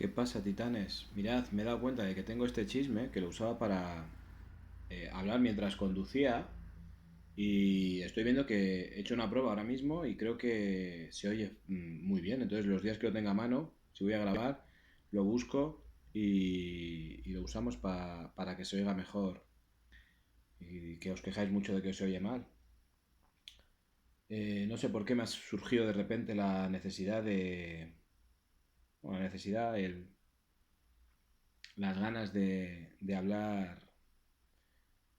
¿Qué pasa, titanes? Mirad, me he dado cuenta de que tengo este chisme que lo usaba para hablar mientras conducía y estoy viendo que he hecho una prueba ahora mismo y creo que se oye muy bien. Entonces, los días que lo tenga a mano, si voy a grabar, lo busco y lo usamos para que se oiga mejor y que os quejáis mucho de que se oye mal. No sé por qué me ha surgido de repente la necesidad de... Bueno, la necesidad, las ganas de hablar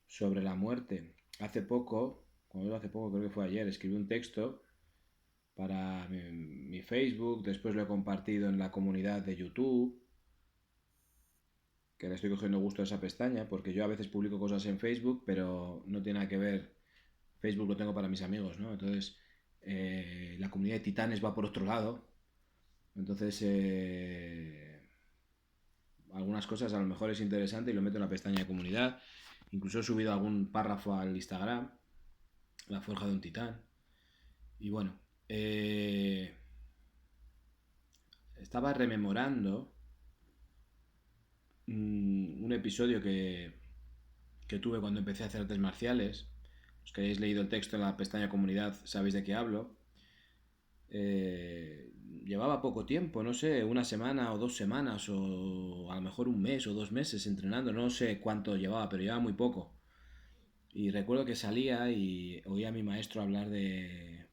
sobre la muerte. Hace poco, cuando digo hace poco, creo que fue ayer, escribí un texto para mi Facebook, después lo he compartido en la comunidad de YouTube, que le estoy cogiendo gusto a esa pestaña, porque yo a veces publico cosas en Facebook, pero no tiene nada que ver. Facebook lo tengo para mis amigos, ¿no? Entonces, la comunidad de titanes va por otro lado. Entonces, algunas cosas a lo mejor es interesante y lo meto en la pestaña de comunidad. Incluso he subido algún párrafo al Instagram, La Forja de un Titán. Y bueno, eh, estaba rememorando un episodio que tuve cuando empecé a hacer artes marciales. Los que hayáis leído el texto en la pestaña comunidad sabéis de qué hablo. Llevaba poco tiempo, no sé, una semana o 2 semanas o a lo mejor un mes o 2 meses entrenando, no sé cuánto llevaba, pero llevaba muy poco. Y recuerdo que salía y oía a mi maestro hablar de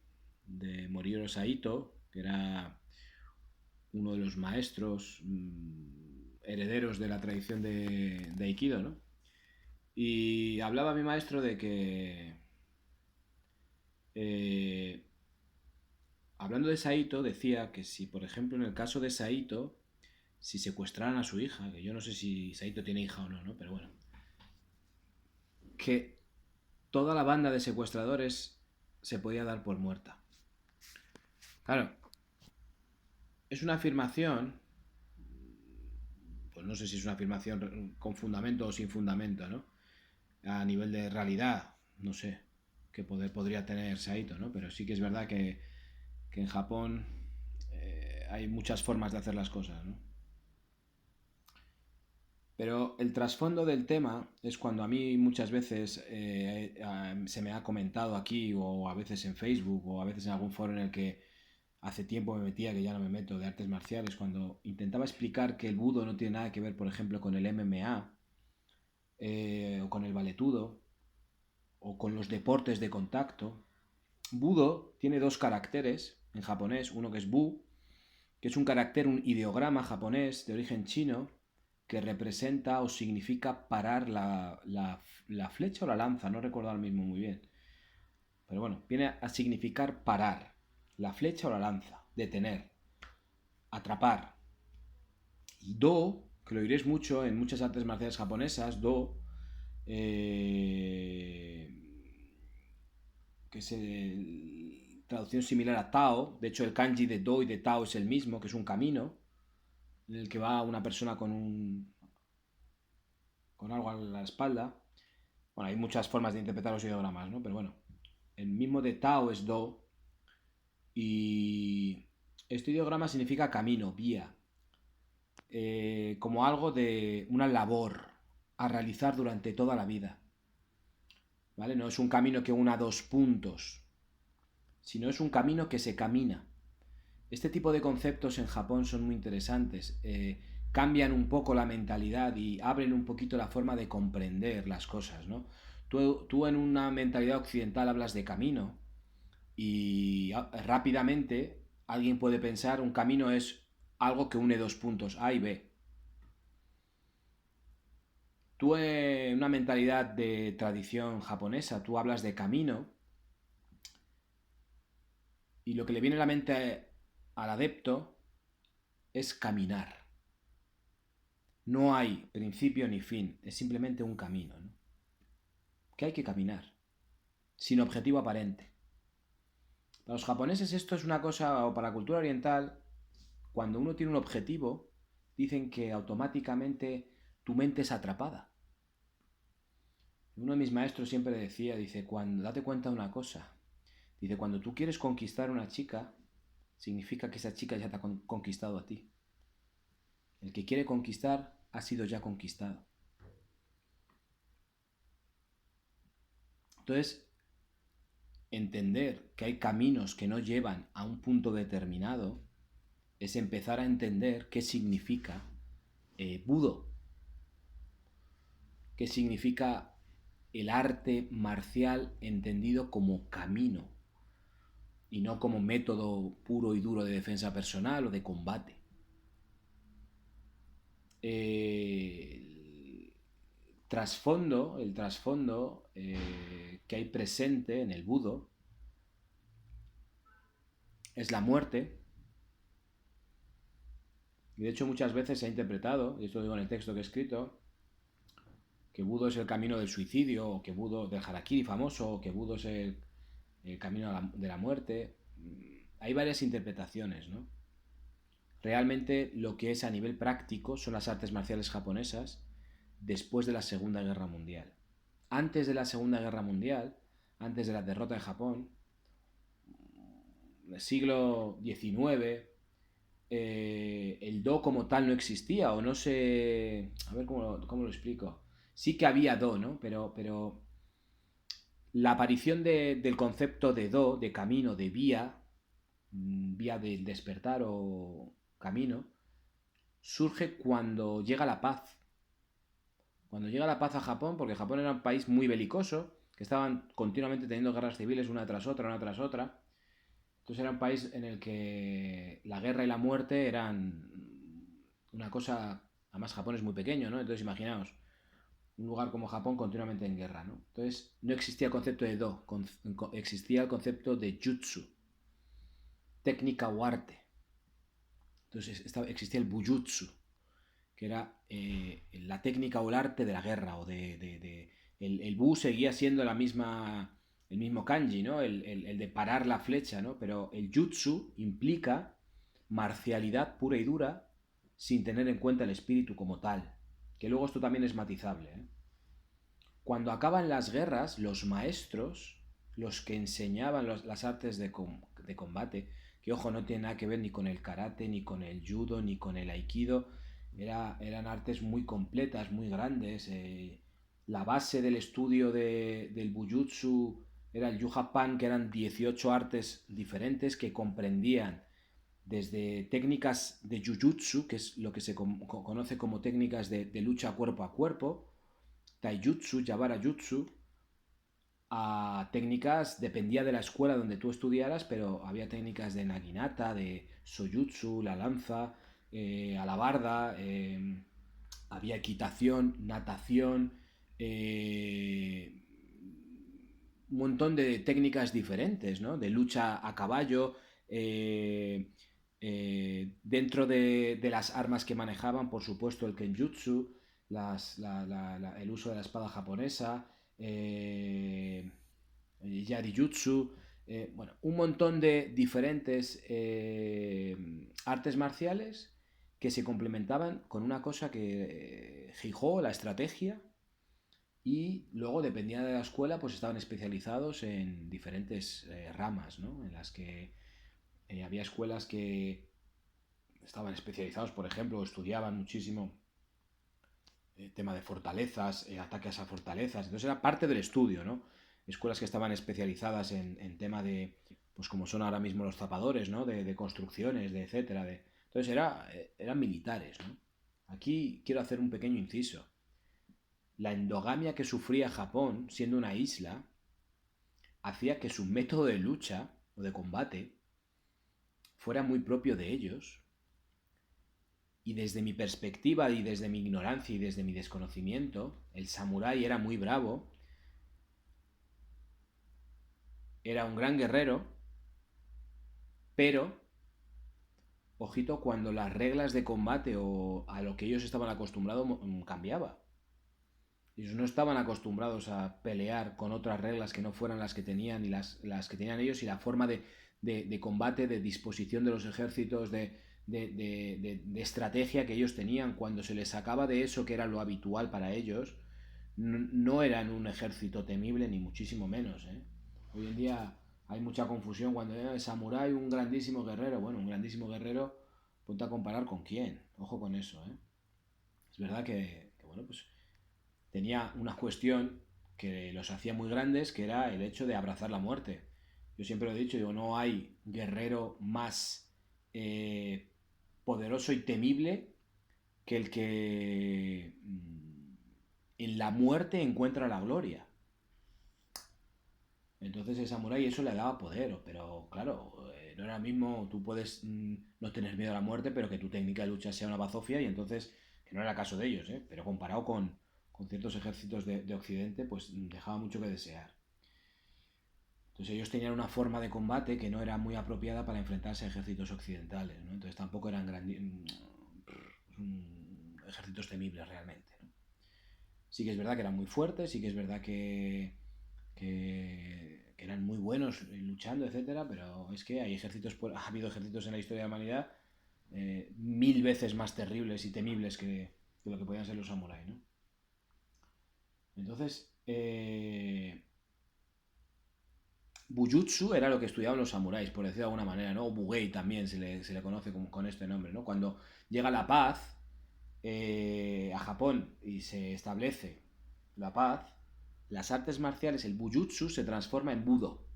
Morihiro Saito, que era uno de los maestros herederos de la tradición de Aikido, ¿no? Y hablaba mi maestro de que, eh, hablando de Saito, decía que si, por ejemplo, en el caso de Saito, si secuestraran a su hija, que yo no sé si Saito tiene hija o no, ¿no? Pero bueno, que toda la banda de secuestradores se podía dar por muerta. Claro, es una afirmación, pues no sé si es una afirmación con fundamento o sin fundamento, ¿no? A nivel de realidad, no sé qué poder podría tener Saito, ¿no? Pero sí que es verdad que en Japón hay muchas formas de hacer las cosas, ¿no? Pero el trasfondo del tema es cuando a mí muchas veces se me ha comentado aquí o a veces en Facebook o a veces en algún foro en el que hace tiempo me metía, que ya no me meto, de artes marciales, cuando intentaba explicar que el budo no tiene nada que ver, por ejemplo, con el MMA o con el valetudo o con los deportes de contacto. Budo tiene dos caracteres en japonés, uno que es bu, que es un carácter, un ideograma japonés de origen chino, que representa o significa parar la flecha o la lanza, no recuerdo ahora mismo muy bien. Pero bueno, viene a significar parar, la flecha o la lanza, detener, atrapar. Y do, que lo diréis mucho en muchas artes marciales japonesas, do, eh, que es traducción similar a Tao. De hecho, el kanji de Do y de Tao es el mismo, que es un camino en el que va una persona con algo a la espalda. Bueno, hay muchas formas de interpretar los ideogramas, ¿no? Pero bueno, el mismo de Tao es Do y este ideograma significa camino, vía, como algo de una labor a realizar durante toda la vida, ¿vale? No es un camino que una dos puntos, sino es un camino que se camina. Este tipo de conceptos en Japón son muy interesantes. Cambian un poco la mentalidad y abren un poquito la forma de comprender las cosas, ¿no? Tú en una mentalidad occidental hablas de camino y rápidamente alguien puede pensar un camino es algo que une dos puntos, A y B. Tú en una mentalidad de tradición japonesa, tú hablas de camino y lo que le viene a la mente al adepto es caminar. No hay principio ni fin, es simplemente un camino, ¿no? Que hay que caminar, sin objetivo aparente. Para los japoneses esto es una cosa, o para la cultura oriental, cuando uno tiene un objetivo, dicen que automáticamente tu mente es atrapada. Uno de mis maestros siempre decía, dice, cuando date cuenta de una cosa, dice, cuando tú quieres conquistar a una chica, significa que esa chica ya te ha conquistado a ti. El que quiere conquistar ha sido ya conquistado. Entonces, entender que hay caminos que no llevan a un punto determinado es empezar a entender qué significa Budo, qué significa el arte marcial entendido como camino y no como método puro y duro de defensa personal o de combate. El trasfondo que hay presente en el Budo es la muerte. Y de hecho muchas veces se ha interpretado, y esto lo digo en el texto que he escrito, que Budo es el camino del suicidio, o que Budo del harakiri famoso, o que Budo es el camino de la muerte. Hay varias interpretaciones, ¿no? Realmente lo que es a nivel práctico son las artes marciales japonesas después de la Segunda Guerra Mundial. Antes de la Segunda Guerra Mundial, antes de la derrota de Japón, en el siglo XIX, el do como tal no existía, o no sé... A ver cómo lo explico. Sí que había do, ¿no? Pero la aparición del concepto de do, de camino, de vía del despertar o camino, surge cuando llega la paz. Cuando llega la paz a Japón, porque Japón era un país muy belicoso, que estaban continuamente teniendo guerras civiles una tras otra, una tras otra. Entonces era un país en el que la guerra y la muerte eran una cosa... Además Japón es muy pequeño, ¿no? Entonces imaginaos, un lugar como Japón continuamente en guerra, ¿no? Entonces no existía el concepto de do, existía el concepto de jutsu, técnica o arte. Entonces existía el bujutsu, que era la técnica o el arte de la guerra, o el bu seguía siendo el mismo kanji, ¿no? El de parar la flecha, ¿no? Pero el jutsu implica marcialidad pura y dura sin tener en cuenta el espíritu como tal, que luego esto también es matizable, ¿eh? Cuando acaban las guerras, los maestros, los que enseñaban las artes de combate, que ojo, no tiene nada que ver ni con el karate, ni con el judo, ni con el aikido, eran artes muy completas, muy grandes. La base del estudio del bujutsu era el yujapan, que eran 18 artes diferentes que comprendían desde técnicas de jujutsu, que es lo que se conoce como técnicas de lucha cuerpo a cuerpo, taijutsu, yabara jutsu, a técnicas, dependía de la escuela donde tú estudiaras, pero había técnicas de naginata, de sojutsu, la lanza, alabarda, había equitación, natación, un montón de técnicas diferentes, ¿no? De lucha a caballo, dentro de las armas que manejaban, por supuesto, el kenjutsu, el uso de la espada japonesa, yarijutsu, bueno, un montón de diferentes artes marciales que se complementaban con una cosa que Jihō, la estrategia, y luego, dependiendo de la escuela, pues estaban especializados en diferentes ramas, ¿no? En las que había escuelas que estaban especializados, por ejemplo, estudiaban muchísimo tema de fortalezas, ataques a fortalezas. Entonces era parte del estudio, ¿no? Escuelas que estaban especializadas en tema de, pues como son ahora mismo los zapadores, ¿no? De construcciones, de etcétera. Entonces eran militares, ¿no? Aquí quiero hacer un pequeño inciso. La endogamia que sufría Japón, siendo una isla, hacía que su método de lucha o de combate fuera muy propio de ellos. Y desde mi perspectiva y desde mi ignorancia y desde mi desconocimiento, el samurái era muy bravo, era un gran guerrero, pero, ojito, cuando las reglas de combate o a lo que ellos estaban acostumbrados cambiaba. Ellos no estaban acostumbrados a pelear con otras reglas que no fueran las que tenían y las que tenían ellos, y la forma de combate, de disposición de los ejércitos, de estrategia que ellos tenían. Cuando se les sacaba de eso que era lo habitual para ellos, no eran un ejército temible, ni muchísimo menos, ¿eh? Hoy en día hay mucha confusión cuando el samurái, un grandísimo guerrero. Bueno, un grandísimo guerrero, ponte a comparar con quién. Ojo con eso, ¿eh? Es verdad que, bueno, pues tenía una cuestión que los hacía muy grandes, que era el hecho de abrazar la muerte. Yo siempre lo he dicho, digo, no hay guerrero más eh, poderoso y temible que el que en la muerte encuentra la gloria. Entonces el samurái eso le daba poder, pero claro, no era lo mismo, tú puedes no tener miedo a la muerte, pero que tu técnica de lucha sea una bazofia, y entonces, que no era el caso de ellos, pero comparado con ciertos ejércitos de Occidente, pues dejaba mucho que desear. Entonces ellos tenían una forma de combate que no era muy apropiada para enfrentarse a ejércitos occidentales, ¿no? Entonces tampoco eran ejércitos temibles realmente, ¿no? Sí que es verdad que eran muy fuertes, sí que es verdad que eran muy buenos luchando, etcétera, pero es que hay ejércitos, ha habido ejércitos en la historia de la humanidad 1000 veces más terribles y temibles que lo que podían ser los samuráis, ¿no? Entonces, Bujutsu era lo que estudiaban los samuráis, por decirlo de alguna manera, ¿no? O Bugei también se le conoce con este nombre, ¿no? Cuando llega la paz a Japón y se establece la paz, las artes marciales, el Bujutsu, se transforma en Budo.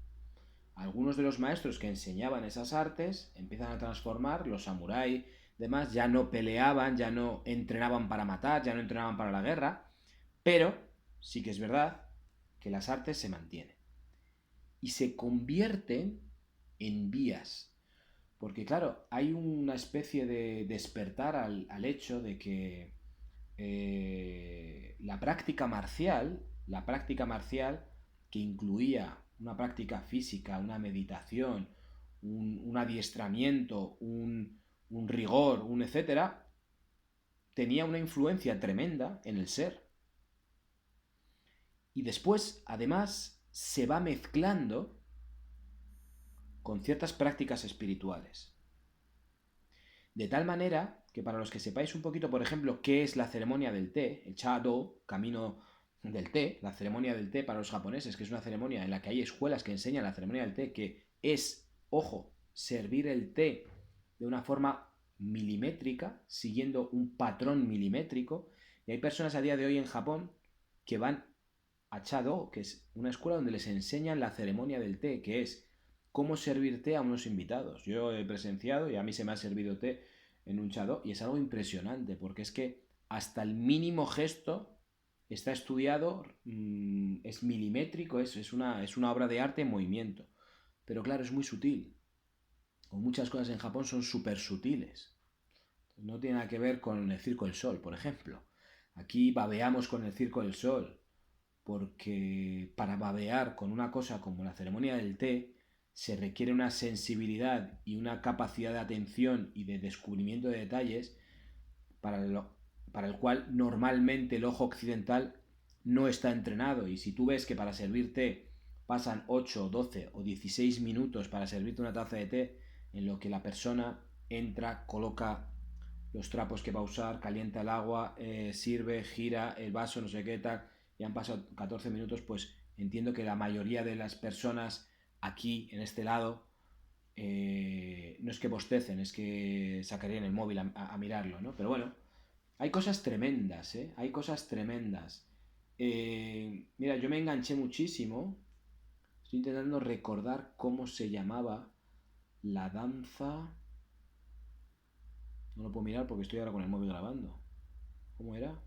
Algunos de los maestros que enseñaban esas artes empiezan a transformar, los samuráis, demás, ya no peleaban, ya no entrenaban para matar, ya no entrenaban para la guerra, pero sí que es verdad que las artes se mantienen y se convierten en vías. Porque claro, hay una especie de despertar al hecho de que la práctica marcial que incluía una práctica física, una meditación, un adiestramiento, un rigor, un etcétera, tenía una influencia tremenda en el ser. Y después, además, se va mezclando con ciertas prácticas espirituales. De tal manera que para los que sepáis un poquito, por ejemplo, qué es la ceremonia del té, el Cha-Do, camino del té, la ceremonia del té para los japoneses, que es una ceremonia en la que hay escuelas que enseñan la ceremonia del té, que es, ojo, servir el té de una forma milimétrica, siguiendo un patrón milimétrico, y hay personas a día de hoy en Japón que van a Cha-Do, que es una escuela donde les enseñan la ceremonia del té, que es cómo servir té a unos invitados. Yo he presenciado y a mí se me ha servido té en un Cha-Do y es algo impresionante porque es que hasta el mínimo gesto está estudiado, es milimétrico, es una obra de arte en movimiento. Pero claro, es muy sutil. O muchas cosas en Japón son súper sutiles. No tiene nada que ver con el Circo del Sol, por ejemplo. Aquí babeamos con el Circo del Sol, porque para babear con una cosa como la ceremonia del té se requiere una sensibilidad y una capacidad de atención y de descubrimiento de detalles para el cual normalmente el ojo occidental no está entrenado. Y si tú ves que para servir té pasan 8, 12 o 16 minutos para servirte una taza de té, en lo que la persona entra, coloca los trapos que va a usar, calienta el agua, sirve, gira el vaso, no sé qué tal, y han pasado 14 minutos, pues entiendo que la mayoría de las personas aquí, en este lado, no es que bostecen, es que sacarían el móvil a mirarlo, ¿no? Pero bueno, hay cosas tremendas, ¿eh? Hay cosas tremendas. Mira, yo me enganché muchísimo. Estoy intentando recordar cómo se llamaba la danza. No lo puedo mirar porque estoy ahora con el móvil grabando. ¿Cómo era?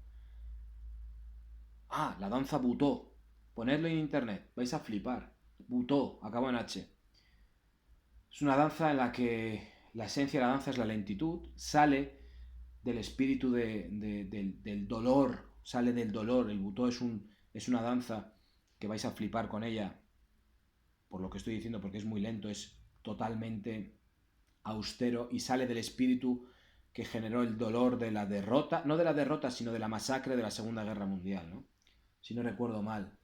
Ah, la danza Butó. Ponedlo en internet, vais a flipar. Butó, acaba en H. Es una danza en la que la esencia de la danza es la lentitud, sale del espíritu del dolor, sale del dolor. El Butó es una danza que vais a flipar con ella, por lo que estoy diciendo, porque es muy lento, es totalmente austero y sale del espíritu que generó el dolor de la derrota, no de la derrota, sino de la masacre de la Segunda Guerra Mundial, ¿no? Si no recuerdo mal.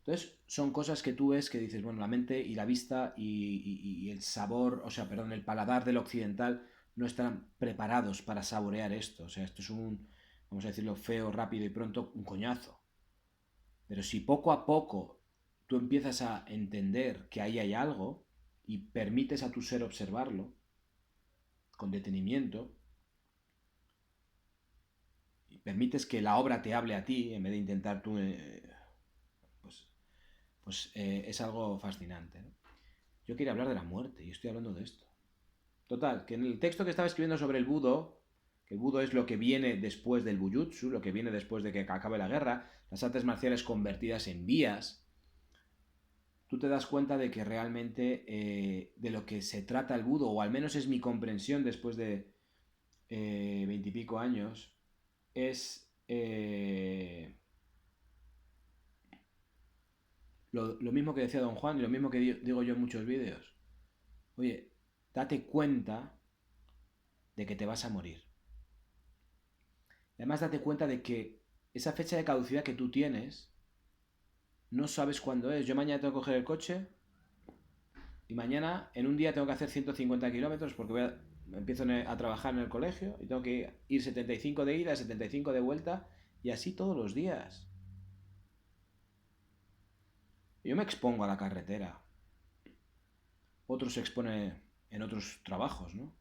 Entonces, son cosas que tú ves que dices, bueno, la mente y la vista y el sabor, o sea, perdón, el paladar del occidental no están preparados para saborear esto. O sea, esto es vamos a decirlo, feo, rápido y pronto, un coñazo. Pero si poco a poco tú empiezas a entender que ahí hay algo y permites a tu ser observarlo con detenimiento, permites que la obra te hable a ti en vez de intentar tú, pues, es algo fascinante, ¿no? Yo quería hablar de la muerte y estoy hablando de esto. Total, que en el texto que estaba escribiendo sobre el budo, que el budo es lo que viene después del bujutsu, lo que viene después de que acabe la guerra, las artes marciales convertidas en vías, tú te das cuenta de que realmente de lo que se trata el budo, o al menos es mi comprensión después de 20 y pico años, es lo mismo que decía Don Juan y lo mismo que digo yo en muchos vídeos. Oye, date cuenta de que te vas a morir. Además, date cuenta de que esa fecha de caducidad que tú tienes, no sabes cuándo es. Yo mañana tengo que coger el coche y mañana, en un día, tengo que hacer 150 kilómetros porque empiezo a trabajar en el colegio y tengo que ir 75 de ida, 75 de vuelta y así todos los días. Yo me expongo a la carretera. Otro se expone en otros trabajos, ¿no?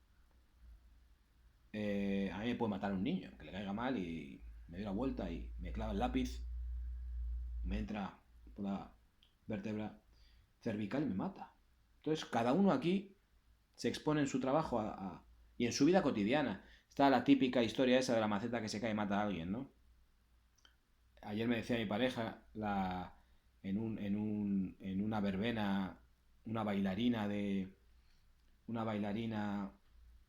A mí me puede matar un niño, que le caiga mal y me doy la vuelta y me clava el lápiz, me entra por la vértebra cervical y me mata. Entonces, cada uno aquí se expone en su trabajo y en su vida cotidiana. Está la típica historia esa de la maceta que se cae y mata a alguien, ¿no? Ayer me decía mi pareja, en una verbena, una bailarina de una bailarina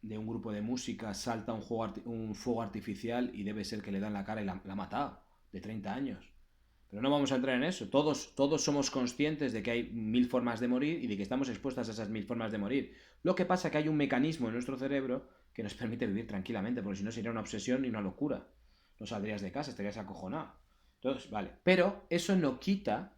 de un grupo de música salta un fuego artificial y debe ser que le dan la cara y la ha matado, de 30 años. Pero no vamos a entrar en eso. Todos somos conscientes de que hay 1000 formas de morir y de que estamos expuestas a esas 1000 formas de morir. Lo que pasa es que hay un mecanismo en nuestro cerebro que nos permite vivir tranquilamente, porque si no sería una obsesión y una locura. No saldrías de casa, estarías acojonado. Entonces, vale. Pero eso no quita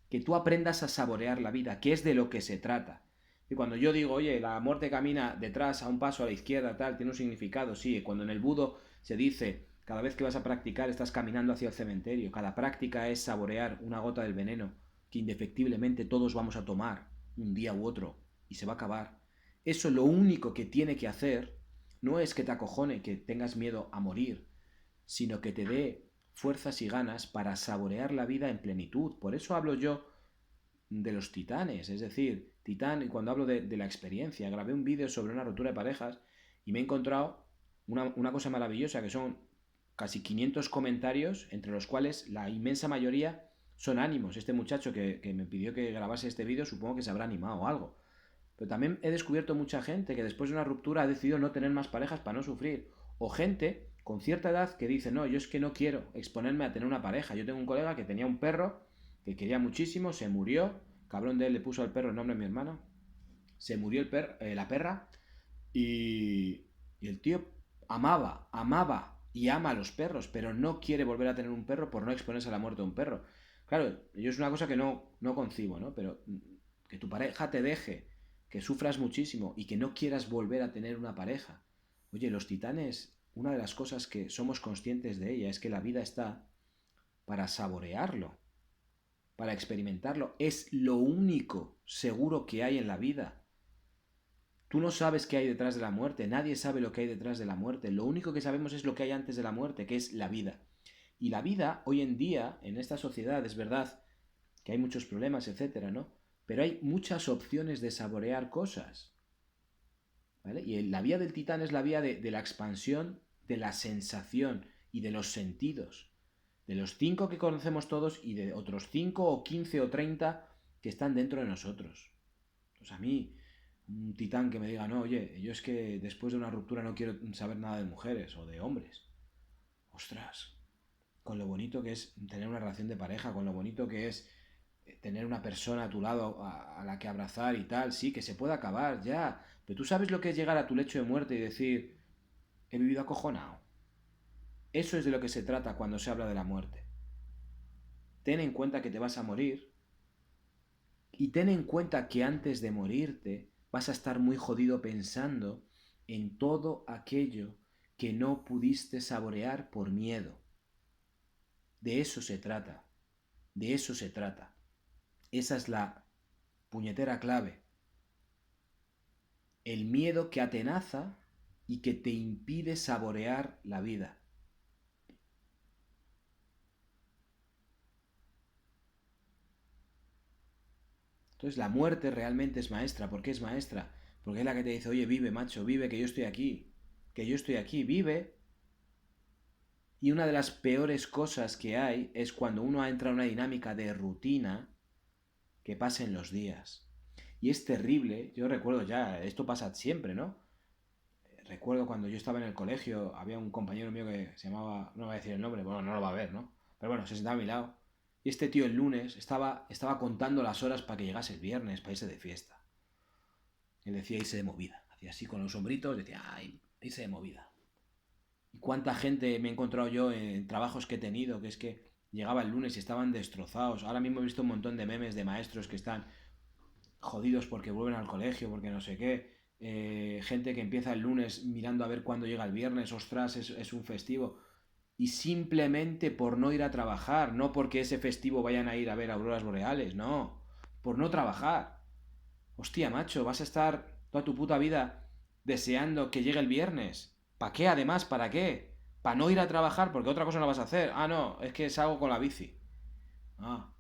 que tú aprendas a saborear la vida, que es de lo que se trata. Y cuando yo digo, oye, la muerte camina detrás, a un paso a la izquierda, tal, tiene un significado, sí. Cuando en el budo se dice, cada vez que vas a practicar estás caminando hacia el cementerio, cada práctica es saborear una gota del veneno que indefectiblemente todos vamos a tomar un día u otro y se va a acabar. Eso lo único que tiene que hacer no es que te acojone, que tengas miedo a morir, sino que te dé fuerzas y ganas para saborear la vida en plenitud. Por eso hablo yo de los titanes, es decir, titán, y cuando hablo de la experiencia, grabé un vídeo sobre una ruptura de parejas y me he encontrado una cosa maravillosa, que son casi 500 comentarios, entre los cuales la inmensa mayoría son ánimos. Este muchacho que me pidió que grabase este vídeo, supongo que se habrá animado o algo. Pero también he descubierto mucha gente que después de una ruptura ha decidido no tener más parejas para no sufrir. O gente con cierta edad que dice, no, yo es que no quiero exponerme a tener una pareja. Yo tengo un colega que tenía un perro que quería muchísimo, se murió, cabrón de él le puso al perro el nombre de mi hermano, se murió la perra y el tío amaba y ama a los perros, pero no quiere volver a tener un perro por no exponerse a la muerte de un perro. Claro, yo es una cosa que no concibo, ¿no? Pero que tu pareja te deje, que sufras muchísimo y que no quieras volver a tener una pareja. Oye, los titanes, una de las cosas que somos conscientes de ella es que la vida está para saborearlo, para experimentarlo. Es lo único seguro que hay en la vida. Tú no sabes qué hay detrás de la muerte, nadie sabe lo que hay detrás de la muerte. Lo único que sabemos es lo que hay antes de la muerte, que es la vida. Y la vida, hoy en día, en esta sociedad, es verdad que hay muchos problemas, etcétera, ¿no? Pero hay muchas opciones de saborear cosas, ¿vale? Y la vía del titán es la vía de la expansión, de la sensación y de los sentidos. De los 5 que conocemos todos y de otros 5 o 15 o 30 que están dentro de nosotros. Pues a mí, un titán que me diga, no, oye, yo es que después de una ruptura no quiero saber nada de mujeres o de hombres. Ostras, con lo bonito que es tener una relación de pareja, con lo bonito que es tener una persona a tu lado a la que abrazar y tal, sí, que se puede acabar ya, pero tú sabes lo que es llegar a tu lecho de muerte y decir, he vivido acojonado. Eso es de lo que se trata cuando se habla de la muerte. Ten en cuenta que te vas a morir y ten en cuenta que antes de morirte vas a estar muy jodido pensando en todo aquello que no pudiste saborear por miedo. De eso se trata. De eso se trata. Esa es la puñetera clave. El miedo que atenaza y que te impide saborear la vida. Entonces la muerte realmente es maestra. ¿Por qué es maestra? Porque es la que te dice, oye, vive, macho, vive, que yo estoy aquí. Que yo estoy aquí, vive. Y una de las peores cosas que hay es cuando uno entra en una dinámica de rutina que pasen los días. Y es terrible, yo recuerdo ya, esto pasa siempre, ¿no? Recuerdo cuando yo estaba en el colegio, había un compañero mío que se llamaba, no voy a decir el nombre, bueno, no lo va a ver, ¿no? Pero bueno, se sentaba a mi lado. Y este tío el lunes estaba contando las horas para que llegase el viernes, para irse de fiesta. Él decía irse de movida. Hacía así con los hombritos, decía, ay, irse de movida. ¿Y cuánta gente me he encontrado yo en trabajos que he tenido, que es que llegaba el lunes y estaban destrozados? Ahora mismo he visto un montón de memes de maestros que están jodidos porque vuelven al colegio, porque no sé qué. Gente que empieza el lunes mirando a ver cuándo llega el viernes, ostras, es un festivo. Y simplemente por no ir a trabajar, no porque ese festivo vayan a ir a ver auroras boreales, no, por no trabajar. Hostia, macho, vas a estar toda tu puta vida deseando que llegue el viernes. ¿Para qué además? ¿Para qué? ¿Para no ir a trabajar? Porque otra cosa no vas a hacer. Ah, no, es que salgo con la bici. Ah,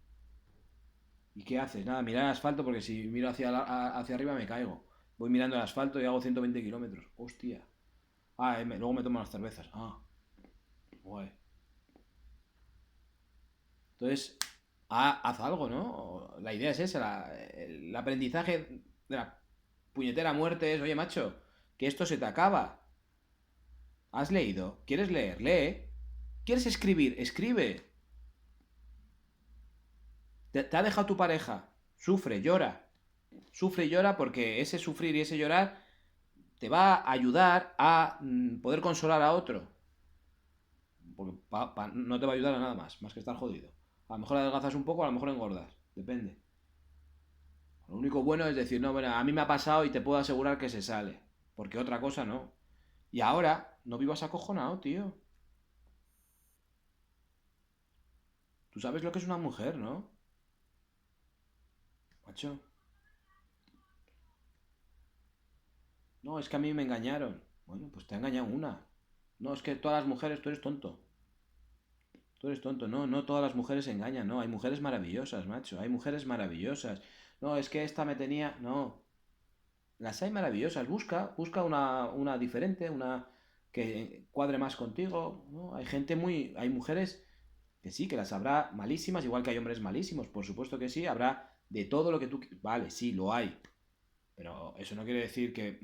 ¿y qué haces? Nada, mirar el asfalto porque si miro hacia arriba me caigo. Voy mirando el asfalto y hago 120 kilómetros. Hostia. Ah, luego me tomo las cervezas. Ah, guay. Entonces, haz algo, ¿no? La idea es esa. El aprendizaje de la puñetera muerte es, oye, macho, que esto se te acaba. ¿Has leído? ¿Quieres leer? Lee. ¿Quieres escribir? Escribe. ¿Te ha dejado tu pareja? Sufre, llora. Sufre y llora porque ese sufrir y ese llorar te va a ayudar a poder consolar a otro. Porque no te va a ayudar a nada más que estar jodido. A lo mejor adelgazas un poco, a lo mejor engordas. Depende. Lo único bueno es decir, no, bueno, a mí me ha pasado y te puedo asegurar que se sale. Porque otra cosa no. Y ahora, no vivas acojonado, tío. Tú sabes lo que es una mujer, ¿no? Macho. No, es que a mí me engañaron. Bueno, pues te ha engañado una. No, es que todas las mujeres, tú eres tonto. Tú eres tonto. No, no todas las mujeres engañan, no. Hay mujeres maravillosas, macho. Hay mujeres maravillosas. No, es que esta me tenía. No. Las hay maravillosas. Busca una diferente, una que cuadre más contigo. ¿No? Hay gente muy. Hay mujeres que sí, que las habrá malísimas, igual que hay hombres malísimos. Por supuesto que sí, habrá de todo lo que tú. Vale, sí, lo hay. Pero eso no quiere decir que.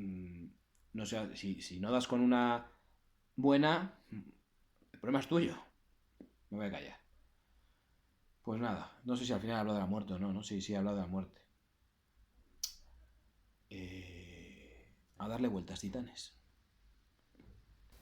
No sé, si no das con una buena, el problema es tuyo. Me voy a callar. Pues nada, no sé si al final hablo de la muerte o no, ¿no? Sí, sí, he hablado de la muerte. A darle vueltas, titanes.